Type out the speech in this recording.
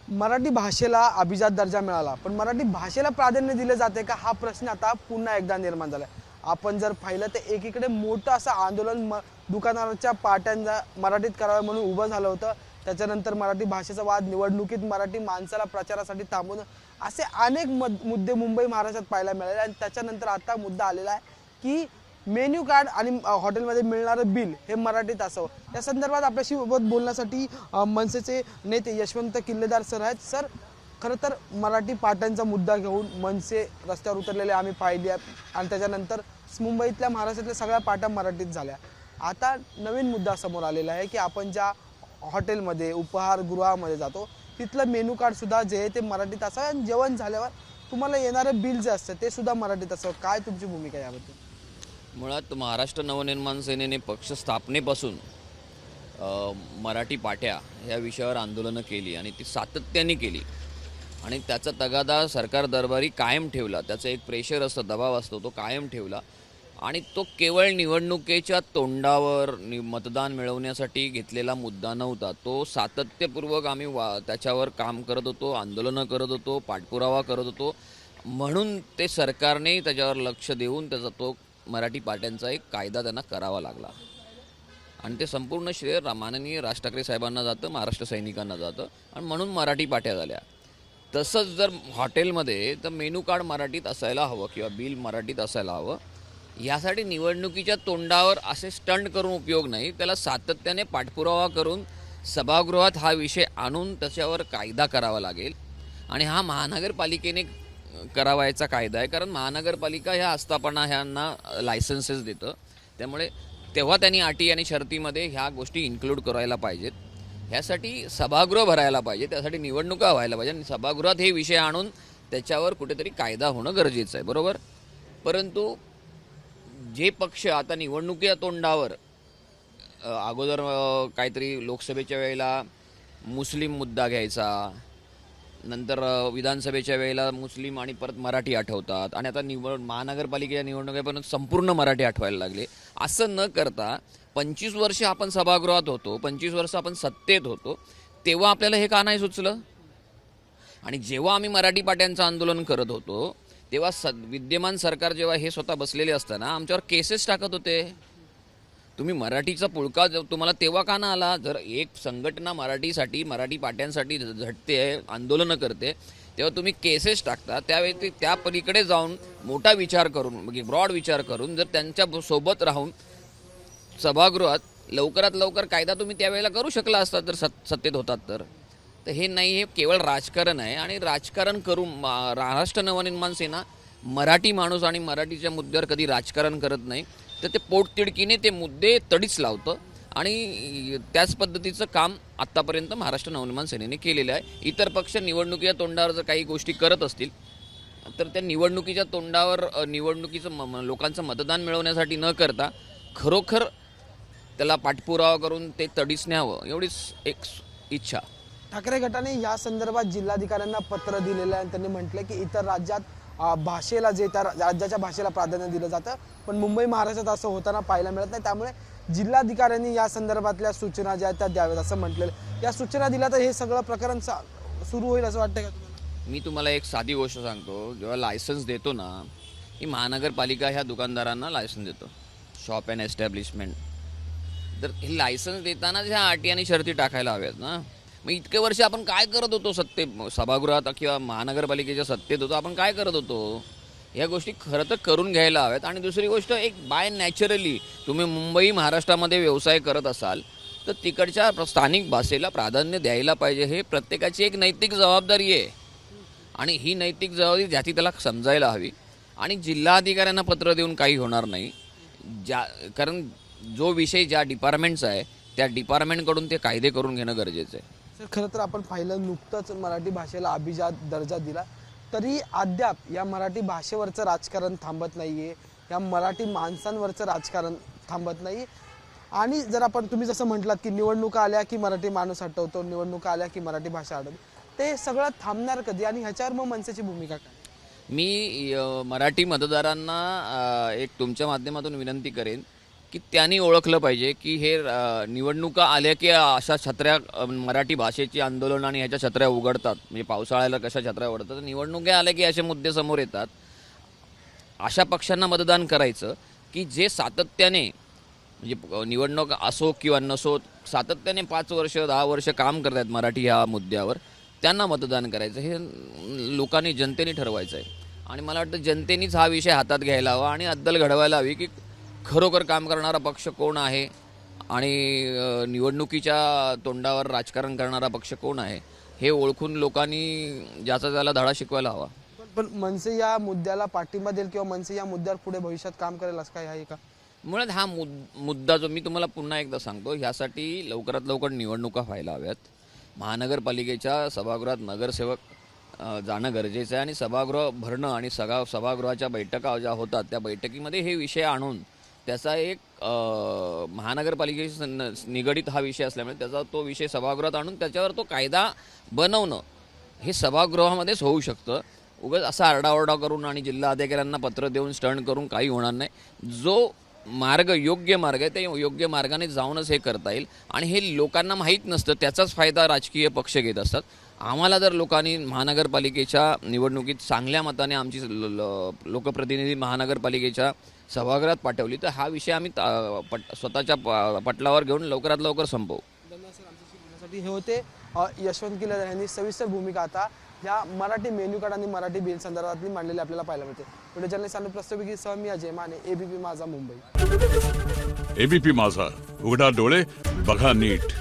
मराठी भाषेला अभिजात दर्जा मिळाला, पण मराठी भाषेला प्राधान्य दिले जाते का हा प्रश्न आता पुन्हा एकदा निर्माण झालाय। आपण जर पाहिलं तर एकीकडे मोठं असं आंदोलन दुकानाच्या पाट्यांचा मराठीत करावं म्हणून उभं झालं होतं। त्याच्यानंतर मराठी भाषेचा वाद, निवडणुकीत मराठी माणसाला प्रचारासाठी थांबवणं, असे अनेक मुद्दे मुंबई महाराष्ट्रात पाहायला मिळाले। आणि त्याच्यानंतर आता मुद्दा आलेला आहे की मेन्यू कार्ड आणि हॉटेलमध्ये मिळणारं बिल हे मराठीत असावं। या संदर्भात आपल्याशी बोलण्यासाठी मनसेचे नेते यशवंत किल्लेदार सर आहेत। सर, खरं तर मराठी पाट्यांचा मुद्दा घेऊन मनसे रस्त्यावर उतरलेले आम्ही पाहिले आणि त्याच्यानंतर मुंबईतल्या महाराष्ट्रातल्या सगळ्या पाट्या मराठीत झाल्या। आता नवीन मुद्दा समोर आलेला आहे की आपण ज्या हॉटेलमध्ये उपहारगृहामध्ये जातो तिथलं मेनू कार्ड सुद्धा जे आहे ते मराठीत असावं आणि जेवण झाल्यावर तुम्हाला येणारं बिल जे असतं ते सुद्धा मराठीत असावं। काय तुमची भूमिका याबद्दल? मुळात महाराष्ट्र नवनिर्माण सेनेने पक्ष स्थापनेपासून मराठी पाट्या या विषयावर आंदोलनं केली आणि ती सातत्याने केली आणि त्याचा तगादा सरकार दरबारी कायम ठेवला। त्याचा एक प्रेशर असतं, दबाव असतो, तो कायम ठेवला आणि तो केवळ निवडणुकीच्या तोंडावर मतदान मिळवण्यासाठी घेतलेला मुद्दा नव्हता। तो सातत्यपूर्वक आम्ही त्याच्यावर काम करत होतो, आंदोलनं करत होतो, पाठपुरावा करत होतो। म्हणून ते सरकारने त्याच्यावर लक्ष देऊन त्याचा तो मराठी पाट्यांचा एक कायदा त्यांना करावा लागला आणि ते संपूर्ण श्रेय माननीय राज ठाकरे साहेबांना जातं, महाराष्ट्र सैनिकांना जातं आणि म्हणून मराठी पाट्या झाल्या। तसंच जर हॉटेलमध्ये तर मेनू कार्ड मराठीत असायला हवं किंवा बिल मराठीत असायला हवं। यासाठी निवडणुकीच्या तोंडावर असे स्टंट करून उपयोग नाही, त्याला सातत्याने पाठपुरावा करून सभागृहात हा विषय आणून त्याच्यावर कायदा करावा लागेल आणि हा महानगरपालिकेने करावायचा कायदा आहे। कारण महानगरपालिका ह्या आस्थापना ह्यांना लायसन्सेस देतं, त्यामुळे तेव्हा त्यांनी अटी आणि शर्तीमध्ये ह्या गोष्टी इन्क्लूड करायला पाहिजेत। ह्यासाठी सभागृह भरायला पाहिजे, त्यासाठी निवडणुका व्हायला पाहिजे आणि सभागृहात हे विषय आणून त्याच्यावर कुठेतरी कायदा होणं गरजेचं आहे, बरोबर। परंतु जे पक्ष आता निवडणुकीच्या तोंडावर अगोदर काहीतरी लोकसभेच्या वेळेला मुस्लिम मुद्दा घ्यायचा, नंतर विधानसभेच्या वेळेला मुस्लिम आणि परत मराठी आठवतात आणि आता महानगरपालिकेच्या निवडणुकीपर्यंत संपूर्ण मराठी आठवायला लागले। असं न करता 25 वर्ष आपण सभागृहात होतो, 25 वर्ष आपण सत्तेत होतो, तेव्हा आपल्याला हे का नाही सुचलं? आणि जेव्हा आम्ही मराठी पाट्यांचं आंदोलन करत होतो तेव्हा विद्यमान सरकार जेव्हा हे स्वतः बसलेले असताना आमच्यावर केसेस टाकत होते। तुम्ही मराठीचा पुळका तुम्हाला तेव्हा का ना आला? जर एक संघटना मराठीसाठी, मराठी पाट्यांसाठी झटते, आंदोलनं करते, तेव्हा तुम्ही केसेस टाकता। त्यावेळी त्या पलीकडे जाऊन मोठा विचार करून, म्हणजे ब्रॉड विचार करून जर त्यांच्या सोबत राहून सभागृहात लवकरात लवकर कायदा तुम्ही त्यावेळेला करू शकला असता जर सत्तेत होतात तर हे नाही, हे केवळ राजकारण आहे आणि राजकारण करून महाराष्ट्र नवनिर्माण सेना मराठी माणूस आणि मराठीच्या मुद्द्यावर कधी राजकारण करत नाही, तर ते पोटतिडकीने ते मुद्दे तडीच लावतं आणि त्याच पद्धतीचं काम आत्तापर्यंत महाराष्ट्र नवनिर्माण सेनेने केलेलं आहे। इतर पक्ष निवडणुकीच्या तोंडावर जर काही गोष्टी करत असतील तर त्या निवडणुकीच्या तोंडावर निवडणुकीचं लोकांचं मतदान मिळवण्यासाठी न करता खरोखर त्याला पाठपुरावा करून ते तडीच न्यावं, एवढीच एक इच्छा। ठाकरे गटाने या संदर्भात जिल्हाधिकाऱ्यांना पत्र दिलेलं आहे आणि त्यांनी म्हटलं की इतर राज्यात भाषेला जे त्या राज्याच्या भाषेला प्राधान्य दिलं जातं, पण मुंबई महाराष्ट्रात असं होताना पाहायला मिळत नाही। त्यामुळे जिल्हाधिकाऱ्यांनी या संदर्भातल्या सूचना ज्या आहेत त्या द्याव्यात असं म्हटलेलं। या सूचना दिल्या तर हे सगळं प्रकरण सुरू होईल असं वाटतं का तुम्हाला? मी तुम्हाला एक साधी गोष्ट सांगतो, जेव्हा लायसन्स देतो ना, ही महानगरपालिका ह्या दुकानदारांना लायसन्स देतो, शॉप अँड एस्टॅब्लिशमेंट। तर हे लायसन्स देताना ह्या अटी आणि शर्ती टाकायला हव्यात ना। मग इतके वर्ष आपण काय करत होतो सभागृहात किंवा महानगरपालिकेच्या सत्तेत होतो, आपण काय करत होतो? ह्या गोष्टी खरं तर करून घ्यायला हव्यात। आणि दुसरी गोष्ट, एक बाय नॅचरली तुम्ही मुंबई महाराष्ट्रामध्ये व्यवसाय करत असाल तर तिकडच्या स्थानिक भाषेला प्राधान्य द्यायला पाहिजे, हे प्रत्येकाची एक नैतिक जबाबदारी आहे आणि ही नैतिक जबाबदारी ज्याची त्याला समजायला हवी। आणि जिल्हाधिकाऱ्यांना पत्र देऊन काही होणार नाही, कारण जो विषय ज्या डिपार्टमेंटचा आहे त्या डिपार्टमेंटकडून ते कायदे करून घेणं गरजेचं आहे। सर, खरं तर आपण पाहिलं नुकतंच मराठी भाषेला अभिजात दर्जा दिला, तरी अद्याप या मराठी भाषेवरचं राजकारण थांबत नाहीये, या मराठी माणसांवरचं राजकारण थांबत नाही। आणि जर तुम्ही जसं म्हटलात की निवडणुका आल्या की मराठी माणूस हटवतो, निवडणुका आल्या की मराठी भाषा हटवतो, ते सगळं थांबणार कधी आणि ह्याच्यावर मग मनसेची भूमिका काय? मी मराठी मतदारांना एक तुमच्या माध्यमातून विनंती करेन की त्यांनी ओळखलं पाहिजे की हे निवडणुका आल्या की अशा छत्र्या मराठी भाषेची आंदोलन आणि ह्याच्या छत्र्या उघडतात. म्हणजे पावसाळ्याला कशा छत्र्या उघडतात, निवडणुका आल्या की असे मुद्दे समोर येतात. अशा पक्षांना मतदान करायचं की जे सातत्याने म्हणजे निवडणूक असो किंवा नसो सातत्याने 5 वर्ष 10 वर्ष काम करत आहेत मराठी ह्या मुद्द्यावर, त्यांना मतदान करायचं हे लोकांनी जनतेने ठरवायचं आहे. आणि मला वाटतं जनतेनेच हा विषय हातात घ्यायला हवा आणि अद्दल घडवायला हवी की खरोखर काम करणारा पक्ष कोण आहे आणि निवडणुकीच्या तोंडावर राजकारण करणारा पक्ष कोण आहे हे ओळखून लोकांनी ज्याचा त्याला धडा शिकवायला हवा. पण मनसे या मुद्द्याला पाठिंबा देईल किंवा मनसे या मुद्द्यावर पुढे भविष्यात काम करेल असं काय आहे का? मुळात हा मुद्दा जो मी तुम्हाला पुन्हा एकदा सांगतो, ह्यासाठी लवकरात लवकर निवडणुका व्हायला हव्यात. महानगरपालिकेच्या सभागृहात नगरसेवक जाणं गरजेचं आहे आणि सभागृह भरणं आणि सभागृहाच्या बैठका ज्या होतात त्या बैठकीमध्ये हे विषय आणून त्याचा एक महानगरपालिकेशी निगडीत हा विषय असल्यामुळे त्याचा तो विषय सभागृहात आणून त्याच्यावर तो कायदा बनवणं हे सभागृहामध्येच होऊ शकतं. उगाच असा आरडाओरडा करून आणि जिल्हा अधिकाऱ्यांना पत्र देऊन स्टंट करून काही होणार नाही. जो मार्ग योग्य मार्ग आहे त्या योग्य मार्गाने जाऊनच हे करता येईल आणि हे लोकांना माहीत नसतं, त्याचाच फायदा राजकीय पक्ष घेत असतात. आम्हाला जर लोकांनी महानगरपालिकेच्या निवडणुकीत चांगल्या मताने आमची लोकप्रतिनिधी महानगरपालिकेच्या सभागृहात पाठवली तर हा विषय आम्ही स्वतःच्या पटलावर घेऊन लवकरात लवकर संपवू. धन्यवाद सर आमच्याशी बोलण्यासाठी. हे होते यशवंत किल्लेदार यांनी सविस्तर भूमिका आता या मराठी मेन्यू कार्ड आणि मराठी बिल संदर्भातली मांडलेली आपल्याला पाहायला मिळते. पुढे चॅनल चालू प्रस्तुती सह मी अजय माने, एबीपी माझा मुंबई. एबीपी माझा, उघडा डोळे बघा नीट.